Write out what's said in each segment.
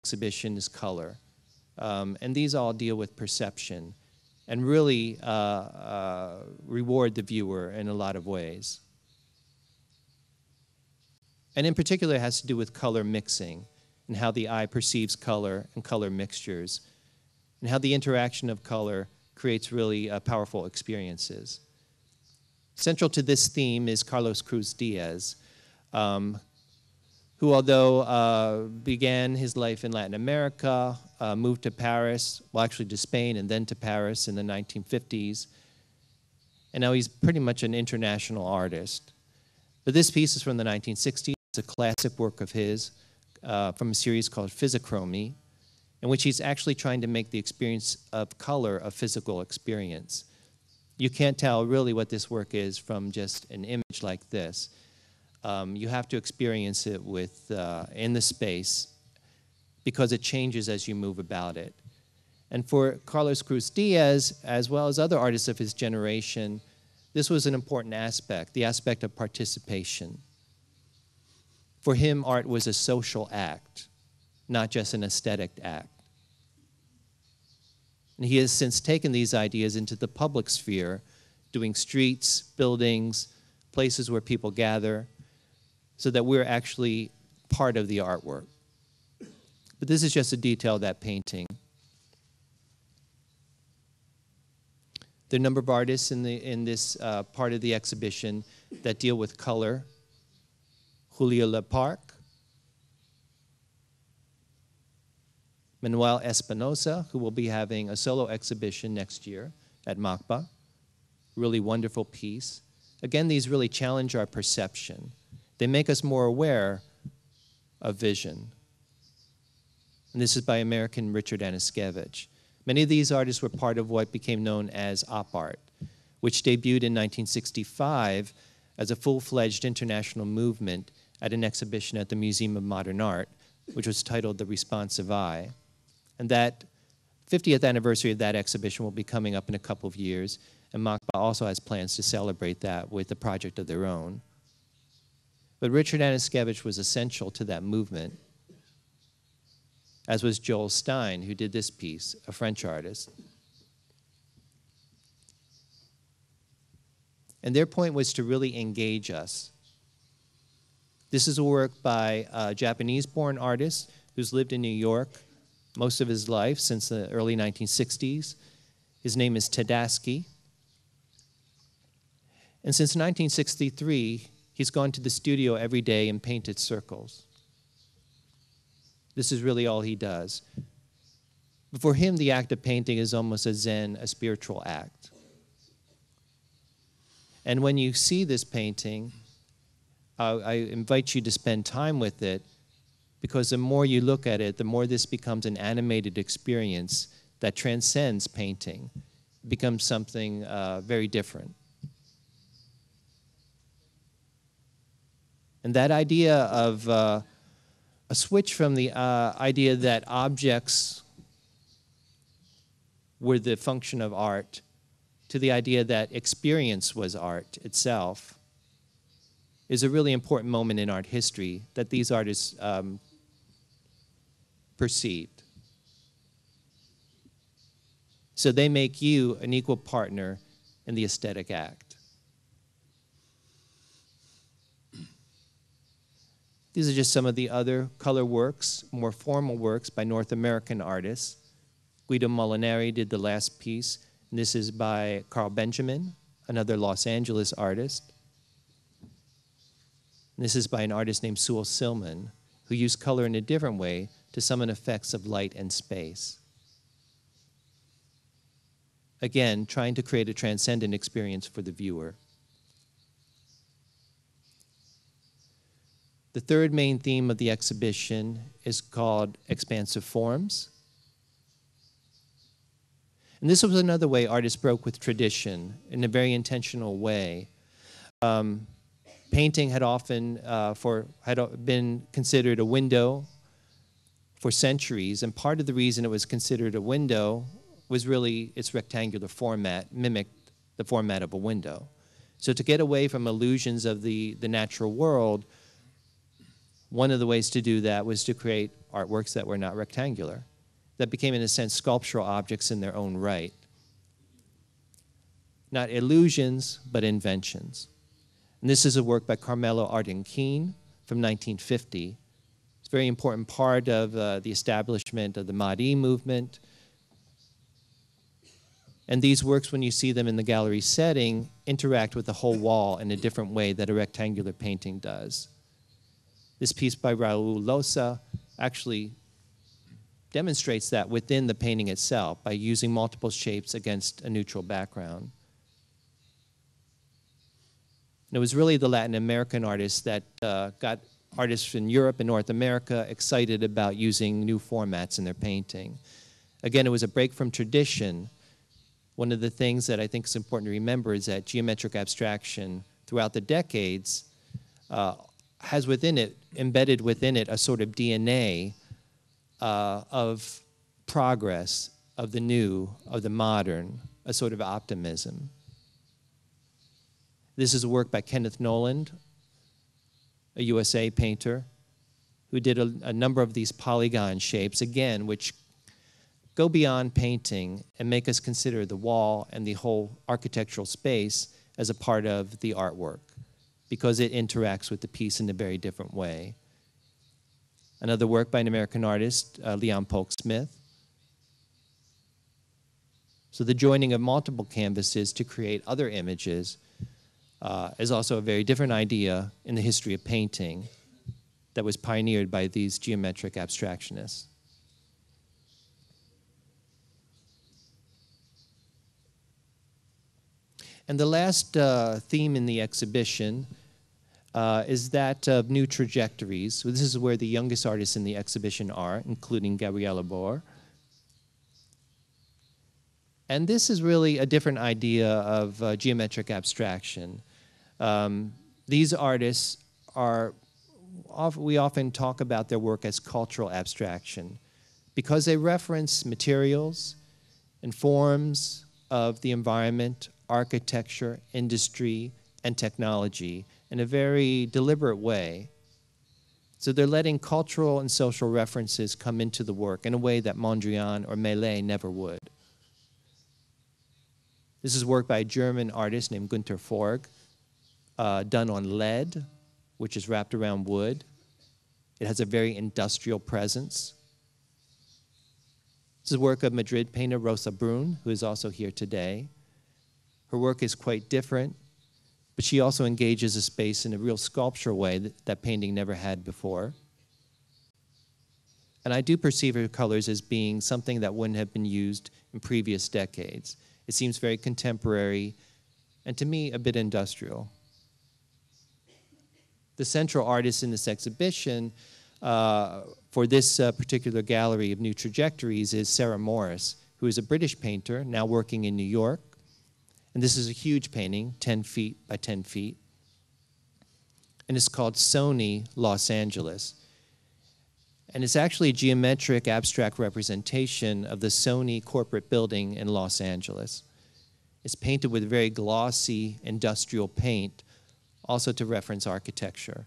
exhibition is color. And these all deal with perception and really reward the viewer in a lot of ways. And in particular, it has to do with color mixing and how the eye perceives color and color mixtures, and how the interaction of color creates really powerful experiences. Central to this theme is Carlos Cruz Diaz, who, although began his life in Latin America, moved to Paris, well, actually to Spain and then to Paris in the 1950s, and now he's pretty much an international artist. But this piece is from the 1960s. It's a classic work of his from a series called Physichromy, in which he's actually trying to make the experience of color a physical experience. You can't tell really what this work is from just an image like this. You have to experience it with, in the space, because it changes as you move about it. And for Carlos Cruz Diaz, as well as other artists of his generation, this was an important aspect, the aspect of participation. For him, art was a social act, not just an aesthetic act. And he has since taken these ideas into the public sphere, doing streets, buildings, places where people gather, so that we're actually part of the artwork. But this is just a detail of that painting. There are a number of artists in this part of the exhibition that deal with color. Julio Leparc, Manuel Espinosa, who will be having a solo exhibition next year at MACBA. Really wonderful piece. Again, these really challenge our perception. They make us more aware of vision. And this is by American Richard Aniszkiewicz. Many of these artists were part of what became known as op art, which debuted in 1965 as a full-fledged international movement at an exhibition at the Museum of Modern Art, which was titled The Responsive Eye. And that 50th anniversary of that exhibition will be coming up in a couple of years, and MACBA also has plans to celebrate that with a project of their own. But Richard Aniszkiewicz was essential to that movement, as was Joel Stein, who did this piece, a French artist. And their point was to really engage us. This is a work by a Japanese-born artist who's lived in New York most of his life since the early 1960s. His name is Tadaski. And since 1963, he's gone to the studio every day and painted circles. This is really all he does. But for him, the act of painting is almost a Zen, a spiritual act. And when you see this painting, I invite you to spend time with it, because the more you look at it, the more this becomes an animated experience that transcends painting. It becomes something very different. And that idea of a switch from the idea that objects were the function of art to the idea that experience was art itself is a really important moment in art history that these artists perceived. So they make you an equal partner in the aesthetic act. These are just some of the other color works, more formal works by North American artists. Guido Molinari did the last piece. And this is by Carl Benjamin, another Los Angeles artist. And this is by an artist named Sewell Silman, who used color in a different way to summon effects of light and space. Again, trying to create a transcendent experience for the viewer. The third main theme of the exhibition is called expansive forms. And this was another way artists broke with tradition in a very intentional way. Painting had often been considered a window for centuries, and part of the reason it was considered a window was really its rectangular format, mimicked the format of a window. So to get away from illusions of the natural world, one of the ways to do that was to create artworks that were not rectangular, that became, in a sense, sculptural objects in their own right. Not illusions, but inventions. And this is a work by Carmelo Arden-Keen from 1950. It's a very important part of the establishment of the MACBA movement. And these works, when you see them in the gallery setting, interact with the whole wall in a different way that a rectangular painting does. This piece by Raul Losa actually demonstrates that within the painting itself by using multiple shapes against a neutral background. And it was really the Latin American artists that got artists in Europe and North America excited about using new formats in their painting. Again, it was a break from tradition. One of the things that I think is important to remember is that geometric abstraction throughout the decades has within it, embedded within it, a sort of DNA of progress, of the new, of the modern, a sort of optimism. This is a work by Kenneth Noland, a USA painter, who did a number of these polygon shapes, again, which go beyond painting and make us consider the wall and the whole architectural space as a part of the artwork, because it interacts with the piece in a very different way. Another work by an American artist, Leon Polk Smith. So the joining of multiple canvases to create other images is also a very different idea in the history of painting that was pioneered by these geometric abstractionists. And the last theme in the exhibition is that of new trajectories. So this is where the youngest artists in the exhibition are, including Gabriela Bohr. And this is really a different idea of geometric abstraction. These artists are, we often talk about their work as cultural abstraction because they reference materials and forms of the environment, architecture, industry, and technology in a very deliberate way. So they're letting cultural and social references come into the work in a way that Mondrian or Millet never would. This is work by a German artist named Günter Forg, done on lead, which is wrapped around wood. It has a very industrial presence. This is work of Madrid painter Rosa Brun, who is also here today. Her work is quite different, but she also engages a space in a real sculptural way that painting never had before. And I do perceive her colors as being something that wouldn't have been used in previous decades. It seems very contemporary, and to me, a bit industrial. The central artist in this exhibition for this particular gallery of new trajectories is Sarah Morris, who is a British painter now working in New York. And this is a huge painting, 10 feet by 10 feet. And it's called Sony Los Angeles. And it's actually a geometric abstract representation of the Sony corporate building in Los Angeles. It's painted with very glossy industrial paint, also to reference architecture.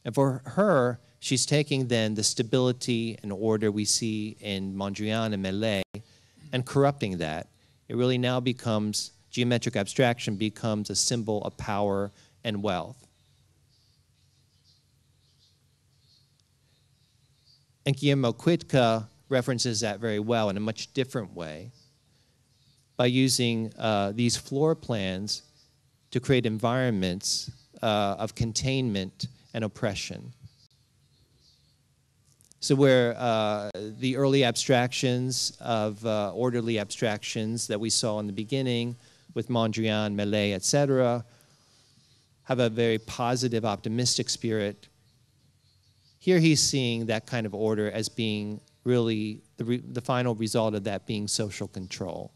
And for her, she's taking then the stability and order we see in Mondrian and Millet and corrupting that. It really now becomes, geometric abstraction becomes a symbol of power and wealth. And Guillermo Cuitca references that very well in a much different way by using these floor plans to create environments of containment and oppression. So where the early abstractions of orderly abstractions that we saw in the beginning with Mondrian, Millet, etc., have a very positive, optimistic spirit, here he's seeing that kind of order as being really the final result of that being social control.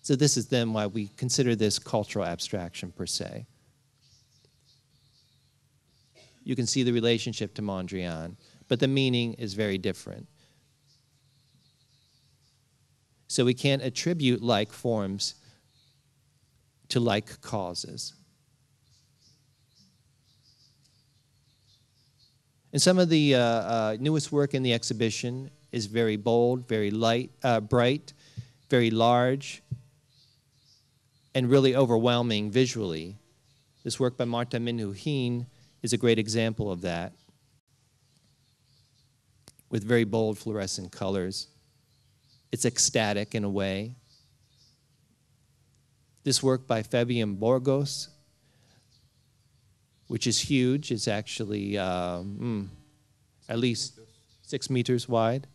So this is then why we consider this cultural abstraction per se. You can see the relationship to Mondrian, but the meaning is very different. So we can't attribute like forms to like causes. And some of the newest work in the exhibition is very bold, very light, bright, very large, and really overwhelming visually. This work by Marta Minuhin is a great example of that, with very bold fluorescent colors. It's ecstatic in a way. This work by Fabian Burgos, which is huge, it's actually at least 6 meters wide.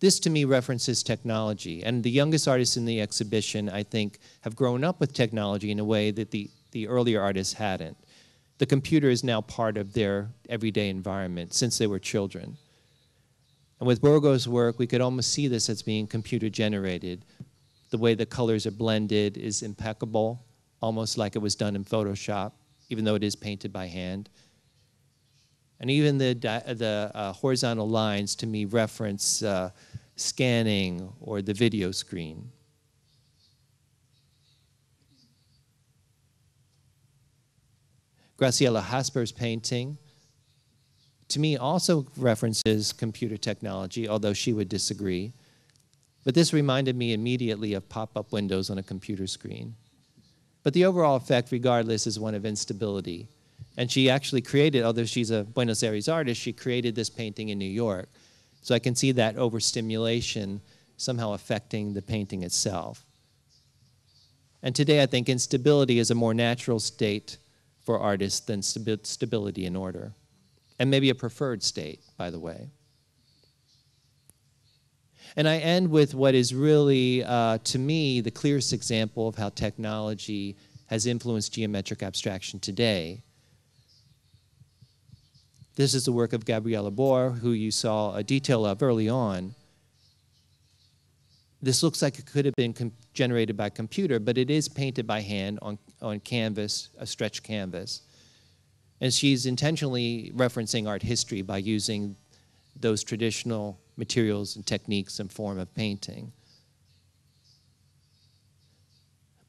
This, to me, references technology. And the youngest artists in the exhibition, I think, have grown up with technology in a way that the earlier artists hadn't. The computer is now part of their everyday environment since they were children. And with Burgos' work, we could almost see this as being computer-generated. The way the colors are blended is impeccable, almost like it was done in Photoshop, even though it is painted by hand. And even the horizontal lines, to me, reference scanning or the video screen. Graciela Hasper's painting, to me, also references computer technology, although she would disagree. But this reminded me immediately of pop-up windows on a computer screen. But the overall effect, regardless, is one of instability. And she actually created, although she's a Buenos Aires artist, she created this painting in New York. So I can see that overstimulation somehow affecting the painting itself. And today I think instability is a more natural state for artists than stability and order. And maybe a preferred state, by the way. And I end with what is really, to me, the clearest example of how technology has influenced geometric abstraction today. This is the work of Gabriela Bor, who you saw a detail of early on. This looks like it could have been generated by computer, but it is painted by hand on canvas, a stretched canvas. And she's intentionally referencing art history by using those traditional materials and techniques and form of painting.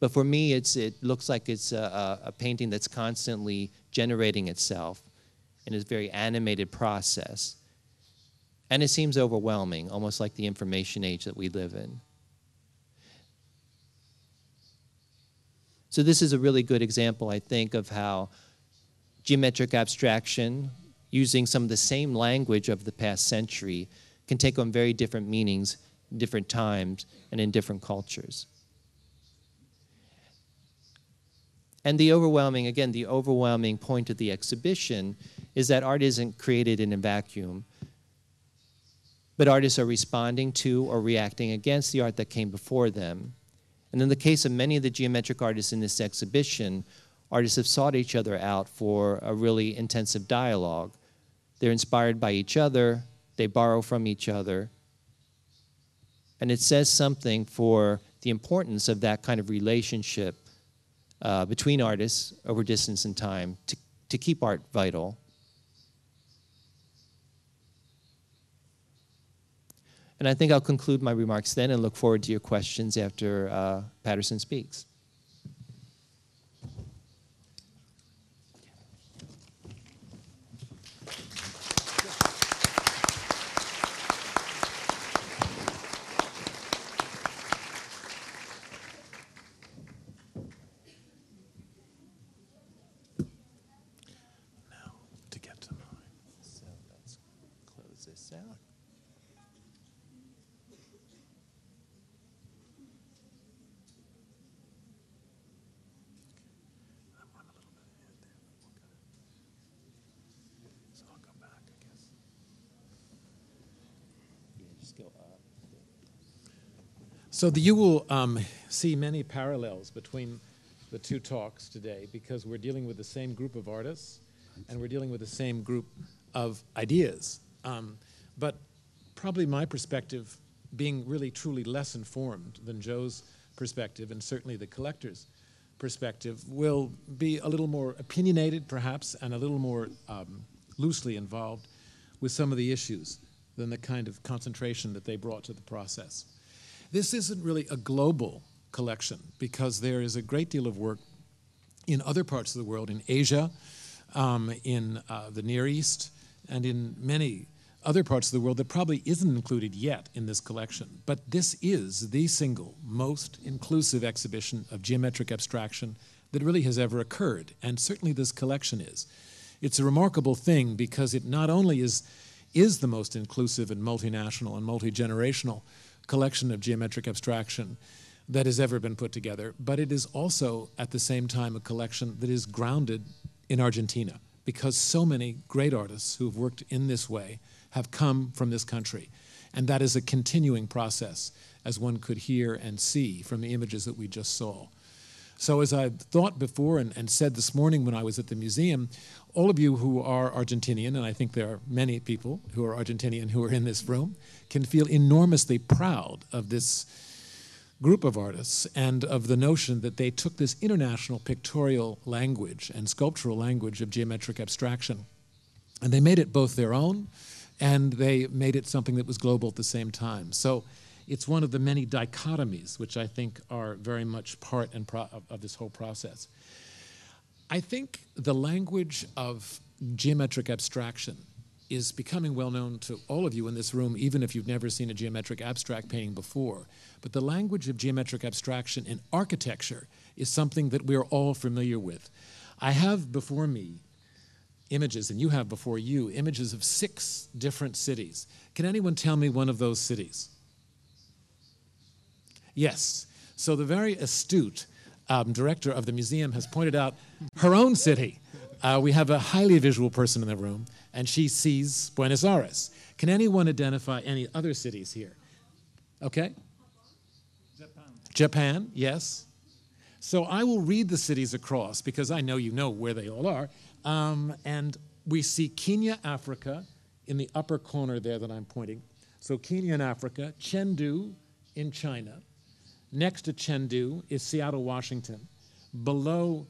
But for me, it looks like it's a painting that's constantly generating itself in a very animated process. And it seems overwhelming, almost like the information age that we live in. So this is a really good example, I think, of how geometric abstraction, using some of the same language of the past century, can take on very different meanings in different times and in different cultures. And the overwhelming point of the exhibition is that art isn't created in a vacuum, but artists are responding to or reacting against the art that came before them. And in the case of many of the geometric artists in this exhibition, artists have sought each other out for a really intensive dialogue. They're inspired by each other, they borrow from each other, and it says something for the importance of that kind of relationship between artists over distance and time to keep art vital. And I think I'll conclude my remarks then and look forward to your questions after Patterson speaks. So you will see many parallels between the two talks today because we're dealing with the same group of artists and we're dealing with the same group of ideas. But probably my perspective being really truly less informed than Joe's perspective and certainly the collector's perspective will be a little more opinionated perhaps and a little more loosely involved with some of the issues than the kind of concentration that they brought to the process. This isn't really a global collection because there is a great deal of work in other parts of the world, in Asia, in the Near East, and in many other parts of the world that probably isn't included yet in this collection. But this is the single most inclusive exhibition of geometric abstraction that really has ever occurred, and certainly this collection is. It's a remarkable thing because it not only is the most inclusive and multinational and multi-generational collection of geometric abstraction that has ever been put together, but it is also at the same time a collection that is grounded in Argentina, because so many great artists who have worked in this way have come from this country. And that is a continuing process, as one could hear and see from the images that we just saw. So as I've thought before and said this morning when I was at the museum, all of you who are Argentinian, and I think there are many people who are Argentinian who are in this room, can feel enormously proud of this group of artists and of the notion that they took this international pictorial language and sculptural language of geometric abstraction, and they made it both their own and they made it something that was global at the same time. So it's one of the many dichotomies which I think are very much part and of this whole process. I think the language of geometric abstraction is becoming well known to all of you in this room, even if you've never seen a geometric abstract painting before. But the language of geometric abstraction in architecture is something that we're all familiar with. I have before me images, and you have before you, images of 6 different cities. Can anyone tell me one of those cities? Yes. So the very astute director of the museum has pointed out her own city. We have a highly visual person in the room, and she sees Buenos Aires. Can anyone identify any other cities here? Okay? Japan, yes. So I will read the cities across, because I know you know where they all are. And we see Kenya, Africa, in the upper corner there that I'm pointing. So Kenya in Africa, Chengdu in China. Next to Chengdu is Seattle, Washington. Below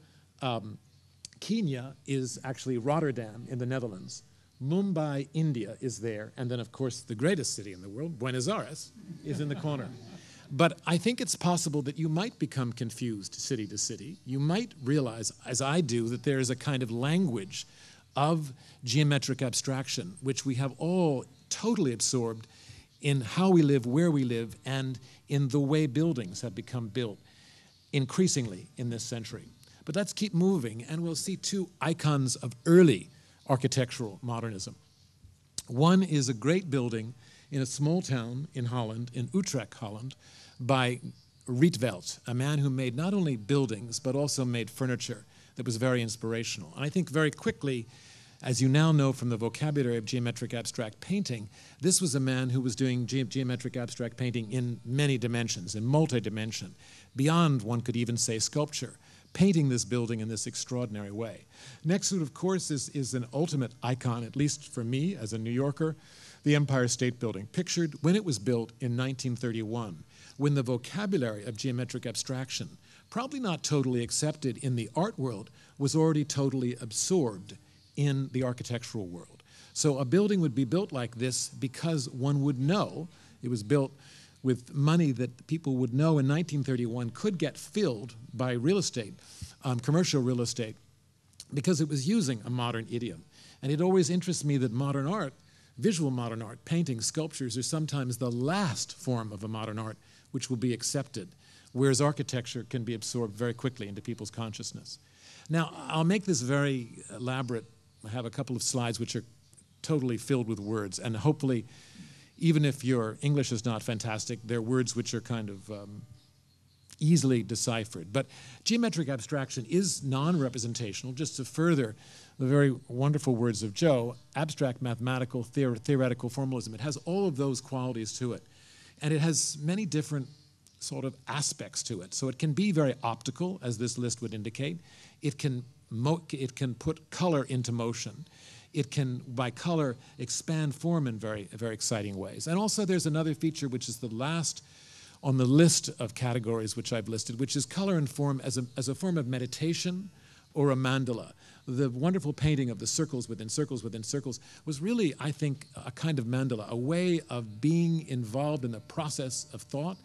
Kenya is actually Rotterdam in the Netherlands. Mumbai, India is there. And then, of course, the greatest city in the world, Buenos Aires, is in the corner. But I think it's possible that you might become confused city to city. You might realize, as I do, that there is a kind of language of geometric abstraction, which we have all totally absorbed in how we live, where we live, and in the way buildings have become built increasingly in this century. But let's keep moving, and we'll see 2 icons of early architectural modernism. One is a great building in a small town in Holland, in Utrecht, Holland, by Rietveld, a man who made not only buildings, but also made furniture that was very inspirational. And I think very quickly, as you now know from the vocabulary of geometric abstract painting, this was a man who was doing geometric abstract painting in many dimensions, in multi-dimension, beyond, one could even say, sculpture, painting this building in this extraordinary way. Next to it, of course, is an ultimate icon, at least for me as a New Yorker, the Empire State Building, pictured when it was built in 1931, when the vocabulary of geometric abstraction, probably not totally accepted in the art world, was already totally absorbed in the architectural world. So a building would be built like this because one would know it was built with money that people would know in 1931 could get filled by real estate, commercial real estate, because it was using a modern idiom. And it always interests me that modern art, visual modern art, paintings, sculptures, are sometimes the last form of a modern art which will be accepted, whereas architecture can be absorbed very quickly into people's consciousness. Now, I'll make this very elaborate. I have a couple of slides which are totally filled with words, and hopefully, even if your English is not fantastic, they're words which are kind of easily deciphered. But geometric abstraction is non-representational. Just to further the very wonderful words of Joe, abstract mathematical theoretical formalism, it has all of those qualities to it. And it has many different sort of aspects to it. So it can be very optical, as this list would indicate. It can put color into motion. It can, by color, expand form in very, very exciting ways. And also there's another feature which is the last on the list of categories which I've listed, which is color and form as a form of meditation or a mandala. The wonderful painting of the circles within circles within circles was really, I think, a kind of mandala, a way of being involved in the process of thought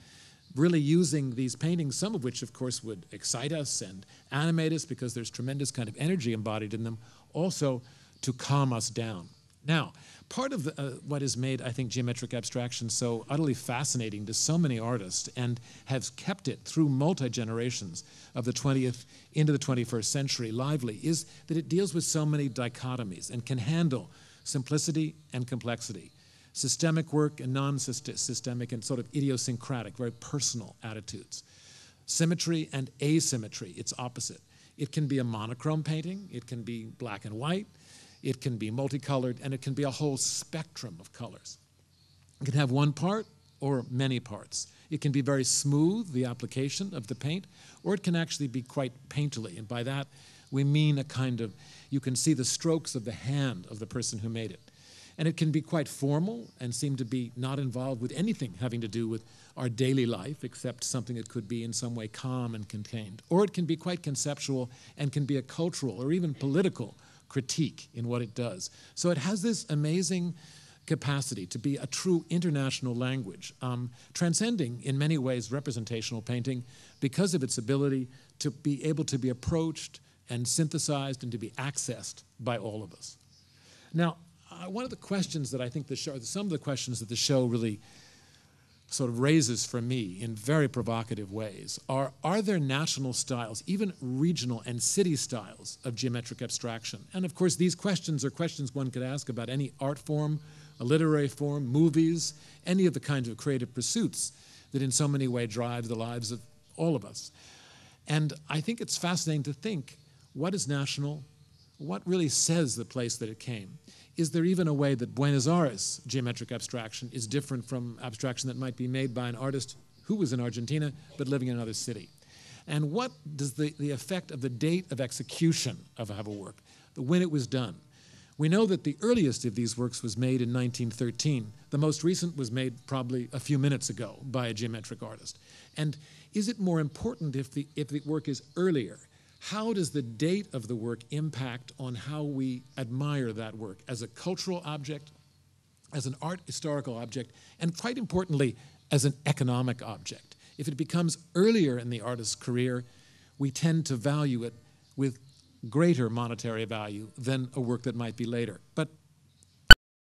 really using these paintings, some of which, of course, would excite us and animate us because there's tremendous kind of energy embodied in them, also to calm us down. Now, part of what has made, I think, geometric abstraction so utterly fascinating to so many artists and has kept it through multi-generations of the 20th into the 21st century lively is that it deals with so many dichotomies and can handle simplicity and complexity, systemic work and non-systemic and sort of idiosyncratic, very personal attitudes, symmetry and asymmetry, its opposite. It can be a monochrome painting, it can be black and white, it can be multicolored, and it can be a whole spectrum of colors. It can have one part or many parts. It can be very smooth, the application of the paint, or it can actually be quite painterly, and by that we mean a kind of, you can see the strokes of the hand of the person who made it. And it can be quite formal and seem to be not involved with anything having to do with our daily life, except something that could be in some way calm and contained. Or it can be quite conceptual and can be a cultural or even political critique in what it does. So it has this amazing capacity to be a true international language, transcending in many ways representational painting because of its ability to be able to be approached and synthesized and to be accessed by all of us. Now, one of the questions that I think some of the questions that the show really sort of raises for me in very provocative ways are there national styles, even regional and city styles of geometric abstraction? And of course, these questions are questions one could ask about any art form, a literary form, movies, any of the kinds of creative pursuits that in so many ways drive the lives of all of us. And I think it's fascinating to think, what is national? What really says the place that it came? Is there even a way that Buenos Aires geometric abstraction is different from abstraction that might be made by an artist who was in Argentina but living in another city? And what does the effect of the date of execution of a work, when it was done? We know that the earliest of these works was made in 1913. The most recent was made probably a few minutes ago by a geometric artist. And is it more important if the work is earlier? How does the date of the work impact on how we admire that work as a cultural object, as an art historical object, and quite importantly, as an economic object? If it becomes earlier in the artist's career, we tend to value it with greater monetary value than a work that might be later. But